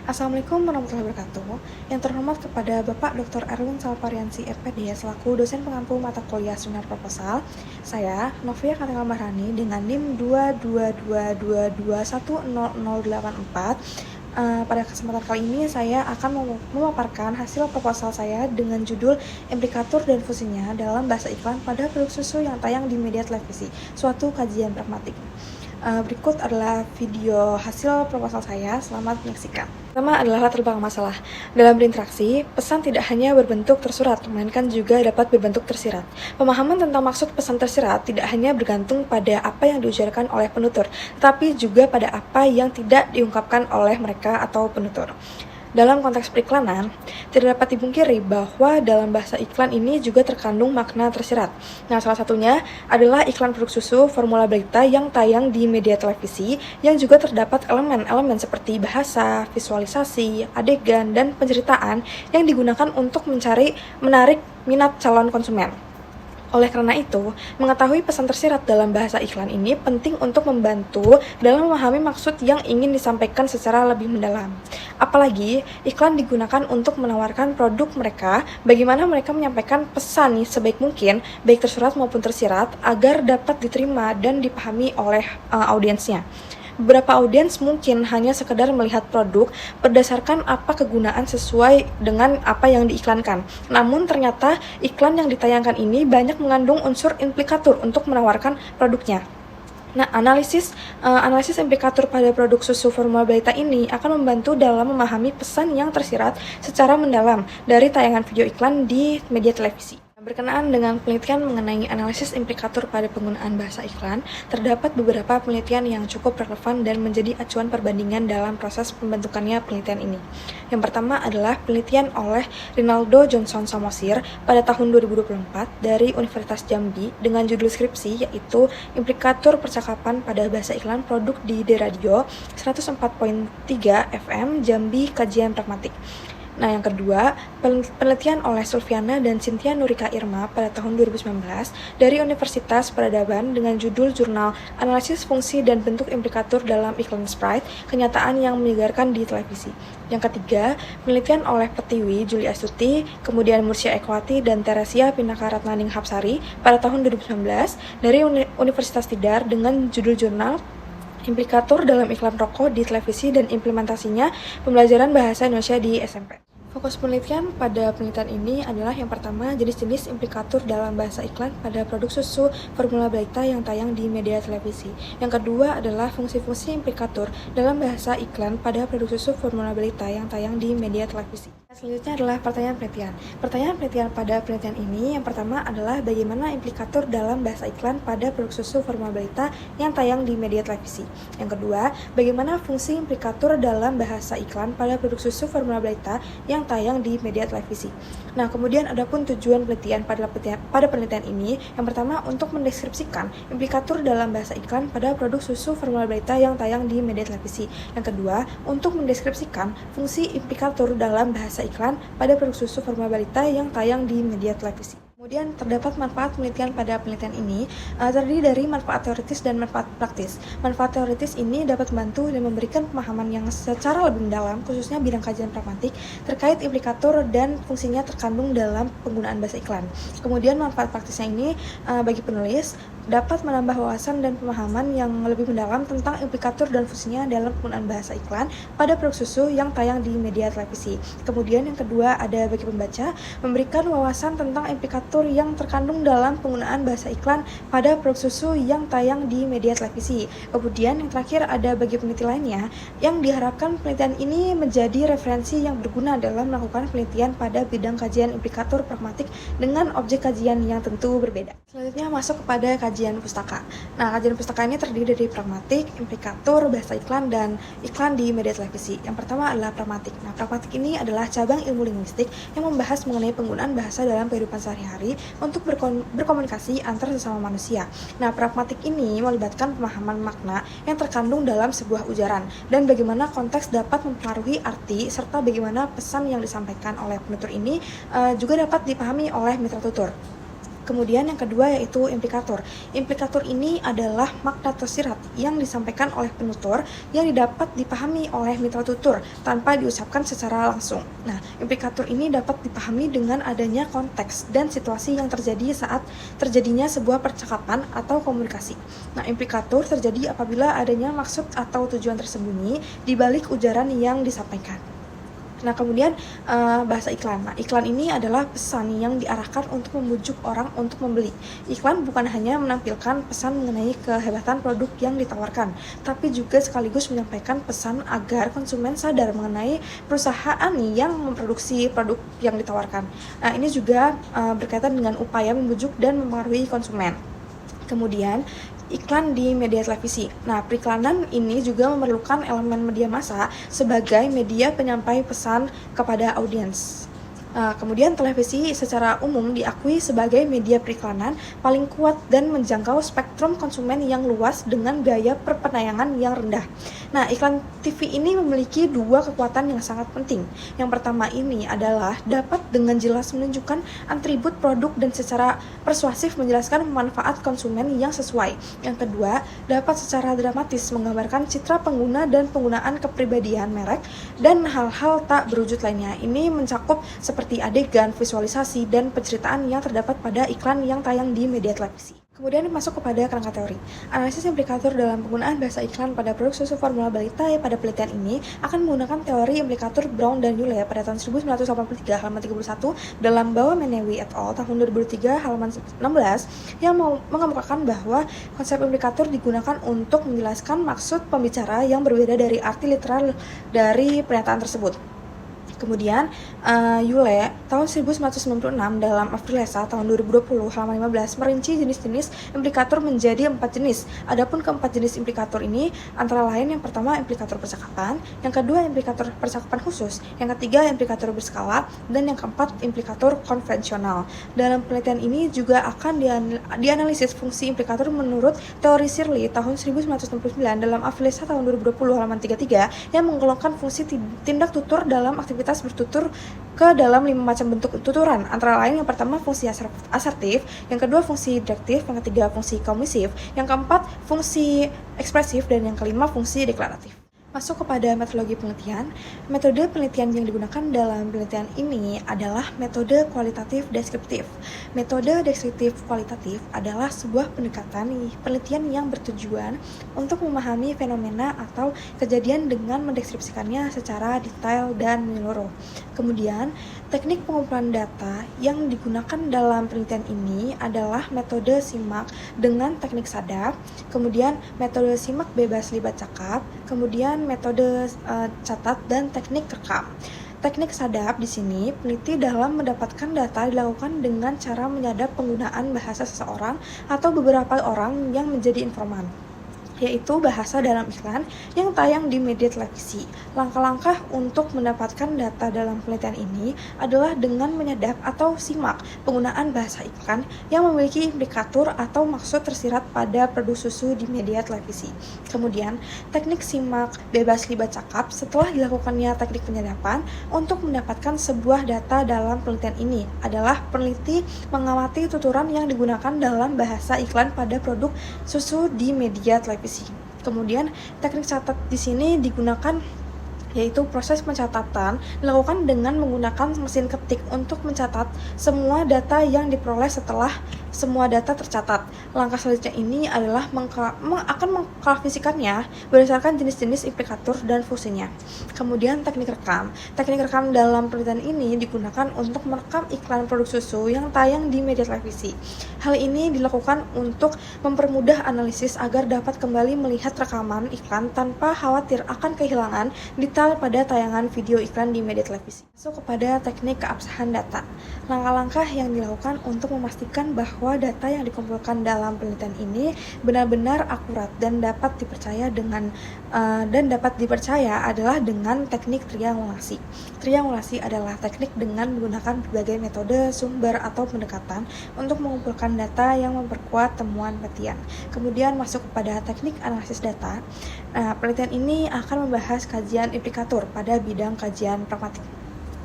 Assalamualaikum warahmatullahi wabarakatuh. Yang terhormat kepada Bapak Dr. Erwin Salpariansi FPD selaku dosen pengampu mata kuliah seminar proposal. Saya, Novia Kartika Mahrani dengan NIM 22222210084. Pada kesempatan kali ini saya akan memaparkan hasil proposal saya dengan judul Implikatur dan Fungsinya dalam Bahasa Iklan pada Produk Susu yang tayang di media televisi, suatu kajian pragmatik. Berikut adalah video hasil proposal saya, selamat menyaksikan. Pertama adalah latar belakang masalah. Dalam berinteraksi, pesan tidak hanya berbentuk tersurat, melainkan juga dapat berbentuk tersirat. Pemahaman tentang maksud pesan tersirat tidak hanya bergantung pada apa yang diujarkan oleh penutur, tetapi juga pada apa yang tidak diungkapkan oleh mereka atau penutur. Dalam konteks periklanan, tidak dapat dipungkiri bahwa dalam bahasa iklan ini juga terkandung makna tersirat. Nah, salah satunya adalah iklan produk susu formula berita yang tayang di media televisi yang juga terdapat elemen-elemen seperti bahasa, visualisasi, adegan, dan penceritaan yang digunakan untuk menarik minat calon konsumen. Oleh karena itu, mengetahui pesan tersirat dalam bahasa iklan ini penting untuk membantu dalam memahami maksud yang ingin disampaikan secara lebih mendalam. Apalagi, iklan digunakan untuk menawarkan produk mereka, bagaimana mereka menyampaikan pesan sebaik mungkin, baik tersurat maupun tersirat, agar dapat diterima dan dipahami oleh audiensnya. Beberapa audiens mungkin hanya sekedar melihat produk berdasarkan apa kegunaan sesuai dengan apa yang diiklankan. Namun ternyata iklan yang ditayangkan ini banyak mengandung unsur implikatur untuk menawarkan produknya. Nah, analisis implikatur pada produk susu formula berita ini akan membantu dalam memahami pesan yang tersirat secara mendalam dari tayangan video iklan di media televisi. Berkenaan dengan penelitian mengenai analisis implikatur pada penggunaan bahasa iklan, terdapat beberapa penelitian yang cukup relevan dan menjadi acuan perbandingan dalam proses pembentukannya penelitian ini. Yang pertama adalah penelitian oleh Rinaldo Johnson Samosir pada tahun 2024 dari Universitas Jambi dengan judul skripsi yaitu Implikatur Percakapan pada Bahasa Iklan Produk di Radio 104.3 FM Jambi Kajian Pragmatik. Nah, yang kedua, penelitian oleh Sulfiana dan Cynthia Nurika Irma pada tahun 2019 dari Universitas Peradaban dengan judul Jurnal Analisis Fungsi dan Bentuk Implikatur dalam Iklan Sprite, Kenyataan yang Menyegarkan di Televisi. Yang ketiga, penelitian oleh Pertiwi Juli Astuti, kemudian Mursya Ekwati dan Teresia Pinaka Ratnaning Hapsari pada tahun 2019 dari Universitas Tidar dengan judul Jurnal Implikatur dalam Iklan Rokok di Televisi dan Implementasinya Pembelajaran Bahasa Indonesia di SMP. Fokus penelitian pada penelitian ini adalah yang pertama, jenis-jenis implikatur dalam bahasa iklan pada produk susu formula berita yang tayang di media televisi. Yang kedua adalah fungsi-fungsi implikatur dalam bahasa iklan pada produk susu formula berita yang tayang di media televisi. Selanjutnya adalah pertanyaan penelitian. Pertanyaan penelitian pada penelitian ini yang pertama adalah bagaimana implikatur dalam bahasa iklan pada produk susu formula berita yang tayang di media televisi. Yang kedua, bagaimana fungsi implikatur dalam bahasa iklan pada produk susu formula berita yang tayang di media televisi. Nah, kemudian adapun tujuan penelitian pada penelitian ini, yang pertama untuk mendeskripsikan implikatur dalam bahasa iklan pada produk susu formula berita yang tayang di media televisi. Yang kedua, untuk mendeskripsikan fungsi implikatur dalam bahasa iklan pada produk susu formula berita yang tayang di media televisi. Kemudian terdapat manfaat penelitian pada penelitian ini terdiri dari manfaat teoritis dan manfaat praktis. Manfaat teoritis ini dapat membantu dan memberikan pemahaman yang secara lebih mendalam, khususnya bidang kajian pragmatik, terkait implikatur dan fungsinya terkandung dalam penggunaan bahasa iklan. Kemudian manfaat praktisnya ini bagi penulis dapat menambah wawasan dan pemahaman yang lebih mendalam tentang implikatur dan fungsinya dalam penggunaan bahasa iklan pada produk susu yang tayang di media televisi. Kemudian yang kedua ada bagi pembaca, memberikan wawasan tentang implikatur yang terkandung dalam penggunaan bahasa iklan pada produk susu yang tayang di media televisi. Kemudian yang terakhir ada bagi peneliti lainnya, yang diharapkan penelitian ini menjadi referensi yang berguna dalam melakukan penelitian pada bidang kajian implikatur pragmatik dengan objek kajian yang tentu berbeda. Selanjutnya masuk kepada kajian pustaka. Nah, kajian pustaka ini terdiri dari pragmatik, implikatur, bahasa iklan, dan iklan di media televisi. Yang pertama adalah pragmatik. Nah, pragmatik ini adalah cabang ilmu linguistik yang membahas mengenai penggunaan bahasa dalam kehidupan sehari-hari untuk berkomunikasi antar sesama manusia. Nah, pragmatik ini melibatkan pemahaman makna yang terkandung dalam sebuah ujaran dan bagaimana konteks dapat mempengaruhi arti serta bagaimana pesan yang disampaikan oleh penutur ini juga dapat dipahami oleh mitra tutur. Kemudian yang kedua yaitu implikator. Implikator ini adalah makna tersirat yang disampaikan oleh penutur yang dapat dipahami oleh mitra tutur tanpa diucapkan secara langsung. Nah, implikator ini dapat dipahami dengan adanya konteks dan situasi yang terjadi saat terjadinya sebuah percakapan atau komunikasi. Nah, implikator terjadi apabila adanya maksud atau tujuan tersembunyi di balik ujaran yang disampaikan. Nah, kemudian bahasa iklan. Nah, iklan ini adalah pesan yang diarahkan untuk membujuk orang untuk membeli. Iklan bukan hanya menampilkan pesan mengenai kehebatan produk yang ditawarkan, tapi juga sekaligus menyampaikan pesan agar konsumen sadar mengenai perusahaan yang memproduksi produk yang ditawarkan. Nah, ini juga berkaitan dengan upaya membujuk dan mempengaruhi konsumen. Kemudian iklan di media televisi. Nah, periklanan ini juga memerlukan elemen media massa sebagai media penyampai pesan kepada audiens. Kemudian televisi secara umum diakui sebagai media periklanan paling kuat dan menjangkau spektrum konsumen yang luas dengan biaya penayangan yang rendah. Nah, iklan TV ini memiliki dua kekuatan yang sangat penting. Yang pertama ini adalah dapat dengan jelas menunjukkan atribut produk dan secara persuasif menjelaskan manfaat konsumen yang sesuai. Yang kedua, dapat secara dramatis menggambarkan citra pengguna dan penggunaan kepribadian merek dan hal-hal tak berwujud lainnya. Ini mencakup seperti adegan, visualisasi, dan penceritaan yang terdapat pada iklan yang tayang di media televisi. Kemudian masuk kepada kerangka teori. Analisis implikator dalam penggunaan bahasa iklan pada produk susu formula balita pada penelitian ini akan menggunakan teori implikator Brown dan Yule pada tahun 1983 halaman 31 dalam Bawa Menewi et al. Tahun 2003 halaman 16 yang mengemukakan bahwa konsep implikator digunakan untuk menjelaskan maksud pembicara yang berbeda dari arti literal dari pernyataan tersebut. Kemudian Yule tahun 1996 dalam Afrilesa tahun 2020 halaman 15 merinci jenis-jenis implikator menjadi 4 jenis. Adapun keempat jenis implikator ini antara lain yang pertama implikator percakapan, yang kedua implikator percakapan khusus, yang ketiga implikator berskala, dan yang keempat implikator konvensional. Dalam penelitian ini juga akan dianalisis fungsi implikator menurut teori Shirley tahun 1969 dalam Afrilesa tahun 2020 halaman 33 yang menggolongkan fungsi tindak tutur dalam aktivitas bertutur ke dalam 5 macam bentuk tuturan, antara lain yang pertama fungsi asertif, yang kedua fungsi direktif, yang ketiga fungsi komisif, yang keempat fungsi ekspresif, dan yang kelima fungsi deklaratif. Masuk kepada metodologi penelitian. Metode penelitian yang digunakan dalam penelitian ini adalah metode kualitatif deskriptif. Metode deskriptif kualitatif adalah sebuah pendekatan penelitian yang bertujuan untuk memahami fenomena atau kejadian dengan mendeskripsikannya secara detail dan menyeluruh. Kemudian, teknik pengumpulan data yang digunakan dalam penelitian ini adalah metode simak dengan teknik sadap, kemudian metode simak bebas libat cakap, kemudian metode catat dan teknik rekam. Teknik sadap di sini peneliti dalam mendapatkan data dilakukan dengan cara menyadap penggunaan bahasa seseorang atau beberapa orang yang menjadi informan, yaitu bahasa dalam iklan yang tayang di media televisi. Langkah-langkah untuk mendapatkan data dalam penelitian ini adalah dengan menyadap atau simak penggunaan bahasa iklan yang memiliki implikator atau maksud tersirat pada produk susu di media televisi. Kemudian, teknik simak bebas libat cakap setelah dilakukannya teknik penyadapan untuk mendapatkan sebuah data dalam penelitian ini adalah peneliti mengamati tuturan yang digunakan dalam bahasa iklan pada produk susu di media televisi. Kemudian teknik catat di sini digunakan, yaitu proses pencatatan dilakukan dengan menggunakan mesin ketik untuk mencatat semua data yang diperoleh setelah semua data tercatat. Langkah selanjutnya ini adalah akan mengklasifikasikannya berdasarkan jenis-jenis implikator dan fungsinya. Kemudian teknik rekam. Teknik rekam dalam penelitian ini digunakan untuk merekam iklan produk susu yang tayang di media televisi. Hal ini dilakukan untuk mempermudah analisis agar dapat kembali melihat rekaman iklan tanpa khawatir akan kehilangan detail pada tayangan video iklan di media televisi. Masuk kepada teknik keabsahan data. Langkah-langkah yang dilakukan untuk memastikan bahwa data yang dikumpulkan dalam penelitian ini benar-benar akurat dan dapat dipercaya adalah dengan teknik triangulasi. Triangulasi adalah teknik dengan menggunakan berbagai metode, sumber, atau pendekatan untuk mengumpulkan data yang memperkuat temuan penelitian. Kemudian masuk kepada teknik analisis data. Penelitian ini akan membahas kajian implikator pada bidang kajian pragmatik.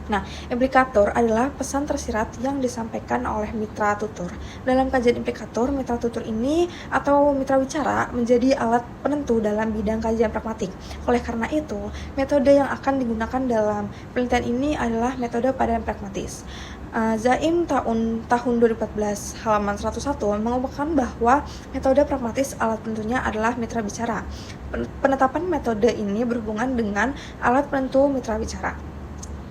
Nah, implikator adalah pesan tersirat yang disampaikan oleh mitra tutur. Dalam kajian implikator, mitra tutur ini atau mitra bicara menjadi alat penentu dalam bidang kajian pragmatik. Oleh karena itu, metode yang akan digunakan dalam penelitian ini adalah metode padan pragmatis. Zaim tahun 2014 halaman 101 mengungkapkan bahwa metode pragmatis alat penentunya adalah mitra bicara. Penetapan metode ini berhubungan dengan alat penentu mitra bicara.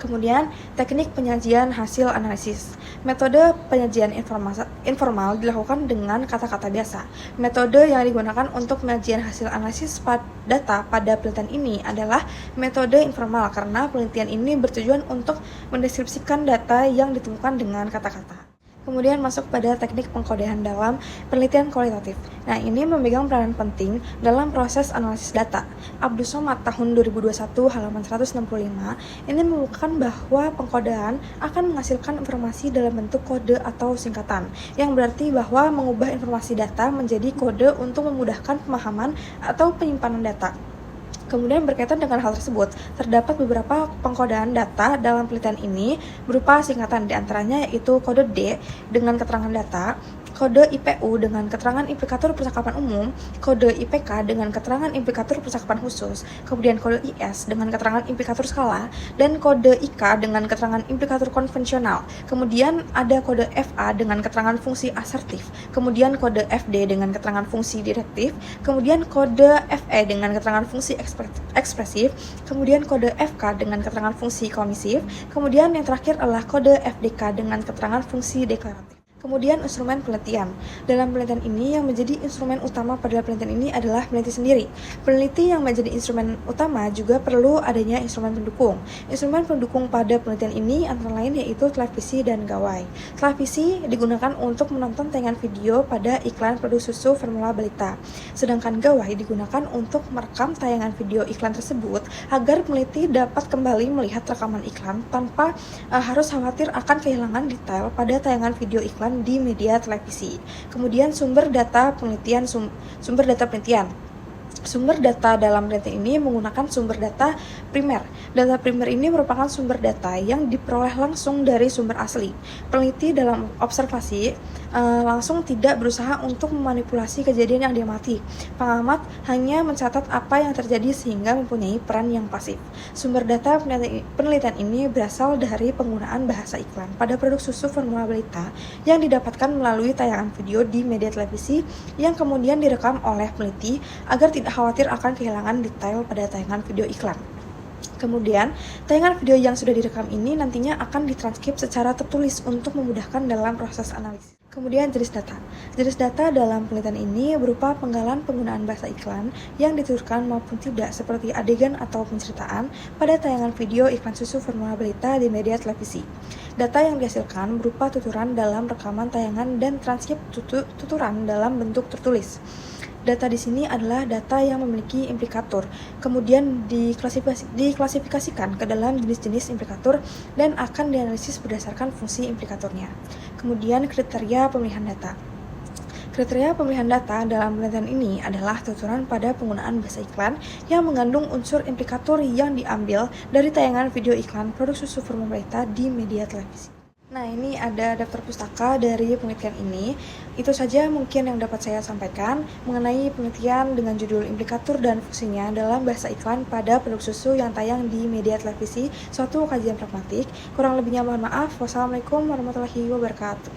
Kemudian, teknik penyajian hasil analisis. Metode penyajian informal dilakukan dengan kata-kata biasa. Metode yang digunakan untuk penyajian hasil analisis data pada penelitian ini adalah metode informal karena penelitian ini bertujuan untuk mendeskripsikan data yang ditemukan dengan kata-kata. Kemudian masuk pada teknik pengkodean dalam penelitian kualitatif. Nah, ini memegang peranan penting dalam proses analisis data. Abdus Somad tahun 2021 halaman 165 ini menunjukkan bahwa pengkodean akan menghasilkan informasi dalam bentuk kode atau singkatan, yang berarti bahwa mengubah informasi data menjadi kode untuk memudahkan pemahaman atau penyimpanan data. Kemudian berkaitan dengan hal tersebut, terdapat beberapa pengkodean data dalam penelitian ini berupa singkatan, diantaranya yaitu kode D dengan keterangan data, kode IPU dengan keterangan implikator percakapan umum, kode IPK dengan keterangan implikator percakapan khusus, kemudian kode IS dengan keterangan implikator skala, dan kode IK dengan keterangan implikator konvensional. Kemudian ada kode FA dengan keterangan fungsi asertif, kemudian kode FD dengan keterangan fungsi direktif, kemudian kode FE dengan keterangan fungsi ekspresif, kemudian kode FK dengan keterangan fungsi komisif, kemudian yang terakhir adalah kode FDK dengan keterangan fungsi deklaratif. Kemudian instrumen penelitian. Dalam penelitian ini yang menjadi instrumen utama pada penelitian ini adalah peneliti sendiri. Peneliti yang menjadi instrumen utama juga perlu adanya instrumen pendukung. Instrumen pendukung pada penelitian ini antara lain yaitu televisi dan gawai. Televisi digunakan untuk menonton tayangan video pada iklan produk susu formula balita. Sedangkan gawai digunakan untuk merekam tayangan video iklan tersebut agar peneliti dapat kembali melihat rekaman iklan tanpa harus khawatir akan kehilangan detail pada tayangan video iklan di media televisi. Kemudian sumber data penelitian. Sumber data dalam penelitian ini menggunakan sumber data primer. Data primer ini merupakan sumber data yang diperoleh langsung dari sumber asli. Peneliti dalam observasi langsung tidak berusaha untuk memanipulasi kejadian yang diamati. Pengamat hanya mencatat apa yang terjadi sehingga mempunyai peran yang pasif. Sumber data penelitian ini berasal dari penggunaan bahasa iklan pada produk susu formula balita yang didapatkan melalui tayangan video di media televisi yang kemudian direkam oleh peneliti agar tidak khawatir akan kehilangan detail pada tayangan video iklan. Kemudian, tayangan video yang sudah direkam ini nantinya akan ditranskrip secara tertulis untuk memudahkan dalam proses analisis. Kemudian jenis data. Jenis data dalam penelitian ini berupa penggalan penggunaan bahasa iklan yang dituturkan maupun tidak seperti adegan atau penceritaan pada tayangan video iklan susu formula balita di media televisi. Data yang dihasilkan berupa tuturan dalam rekaman tayangan dan transkrip tuturan dalam bentuk tertulis. Data di sini adalah data yang memiliki implikator, kemudian diklasifikasikan ke dalam jenis-jenis implikator dan akan dianalisis berdasarkan fungsi implikatornya. Kemudian kriteria pemilihan data. Kriteria pemilihan data dalam penelitian ini adalah tuturan pada penggunaan bahasa iklan yang mengandung unsur implikator yang diambil dari tayangan video iklan produk susu formula balita di media televisi. Nah, ini ada daftar pustaka dari penelitian ini. Itu saja mungkin yang dapat saya sampaikan mengenai penelitian dengan judul implikator dan fungsinya dalam bahasa iklan pada produk susu yang tayang di media televisi, suatu kajian pragmatik. Kurang lebihnya mohon maaf. Wassalamualaikum warahmatullahi wabarakatuh.